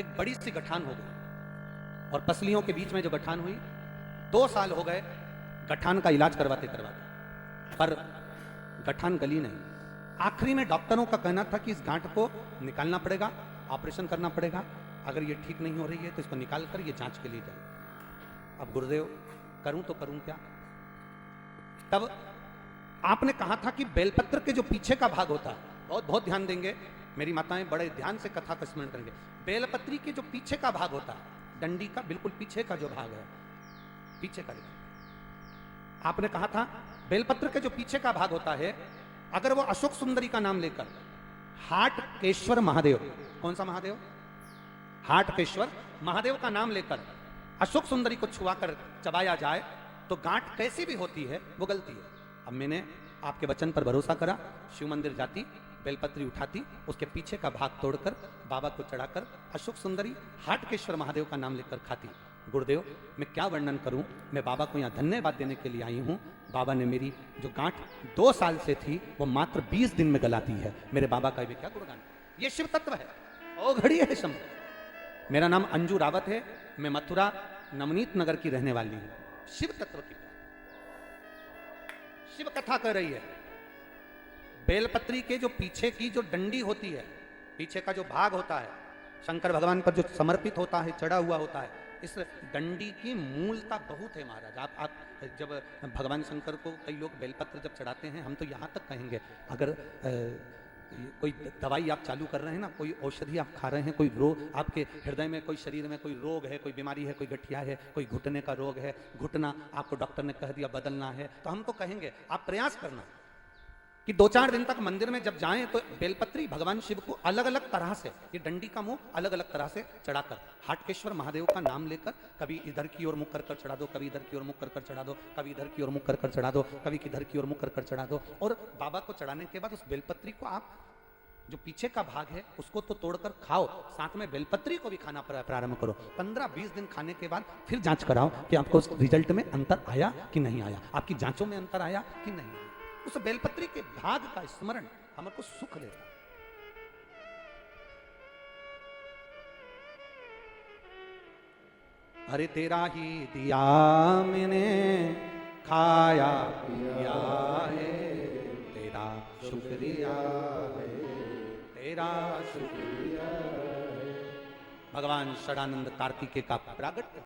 एक बड़ी सी गठान हो गई और पसलियों के बीच में जो गठान हुई, 2 साल हो गए गठान का इलाज करवाते करवाते, पर गठान गली नहीं। आखिरी में डॉक्टरों का कहना था कि इस गांठ को निकालना पड़ेगा, ऑपरेशन करना पड़ेगा, अगर ये ठीक नहीं हो रही है तो इसको निकाल कर ये जांच के लिए जाए। अब गुरुदेव करूं तो करूं क्या? तब आपने कहा था कि बेलपत्र के जो पीछे का भाग होता है, बहुत बहुत ध्यान देंगे, मेरी माताएं बड़े ध्यान से कथा का स्मरण करेंगे। बेलपत्री के जो पीछे का भाग होता है, डंडी का बिल्कुल पीछे का जो भाग है, पीछे का, आपने कहा था बेलपत्र के जो पीछे का भाग होता है, अगर वो अशोक सुंदरी का नाम लेकर हाटकेश्वर महादेव, कौन सा महादेव? हाटकेश्वर महादेव का नाम लेकर अशोक सुंदरी को छुआकर चबाया जाए तो गांठ कैसी भी होती है वो गलती है। अब मैंने आपके वचन पर भरोसा करा, शिव मंदिर जाती, बेलपत्री उठाती, उसके पीछे का भाग तोड़कर बाबा को चढ़ाकर अशोक सुंदरी हाटकेश्वर महादेव का नाम लेकर खाती। गुरुदेव मैं क्या वर्णन करूं, मैं बाबा को यहाँ धन्यवाद देने के लिए आई हूं। बाबा ने मेरी जो गांठ 2 साल से थी वो मात्र 20 दिन में गला दी है। मेरे बाबा का भी क्या गुणगान, ये शिव तत्व है, ओ घड़ी है शम। मेरा नाम अंजू रावत है, मैं मथुरा नवनीत नगर की रहने वाली हूं। शिव तत्व की शिव कथा कर रही है। बेलपत्री के जो पीछे की जो डंडी होती है, पीछे का जो भाग होता है, शंकर भगवान पर जो समर्पित होता है, चढ़ा हुआ होता है, इस डंडी की मूलता बहुत है महाराज। आप जब भगवान शंकर को कई लोग बेलपत्र जब चढ़ाते हैं, हम तो यहाँ तक कहेंगे, अगर कोई दवाई आप चालू कर रहे हैं ना, कोई औषधि आप खा रहे हैं, कोई रोग आपके हृदय में, कोई शरीर में कोई रोग है, कोई बीमारी है, कोई गठिया है, कोई घुटने का रोग है, घुटना आपको डॉक्टर ने कह दिया बदलना है, तो हम तो कहेंगे आप प्रयास करना कि 2-4 दिन तक मंदिर में जब जाएं तो बेलपत्री भगवान शिव को अलग अलग तरह से, ये डंडी का मुंह अलग अलग तरह से चढ़ाकर, हाटकेश्वर महादेव का नाम लेकर, कभी इधर की ओर मुख कर चढ़ा दो, कभी इधर की ओर मुख कर चढ़ा दो, कभी इधर की ओर मुख कर चढ़ा दो, कभी किधर की ओर मुख कर चढ़ा दो। और बाबा को चढ़ाने के बाद उस बेलपत्री को आप जो पीछे का भाग है उसको तो तोड़कर खाओ, साथ में बेलपत्री को भी खाना प्रारंभ करो। 15-20 दिन खाने के बाद फिर जांच कराओ कि आपको उस रिजल्ट में अंतर आया कि नहीं आया, आपकी जांचों में अंतर आया कि नहीं। उस बेलपत्री के भाग का स्मरण हमको सुख देता। अरे तेरा ही दिया मैंने खाया पिया है, तेरा शुक्रिया है, तेरा शुक्रिया है। भगवान षडानंद कार्तिकेय का प्रागट्य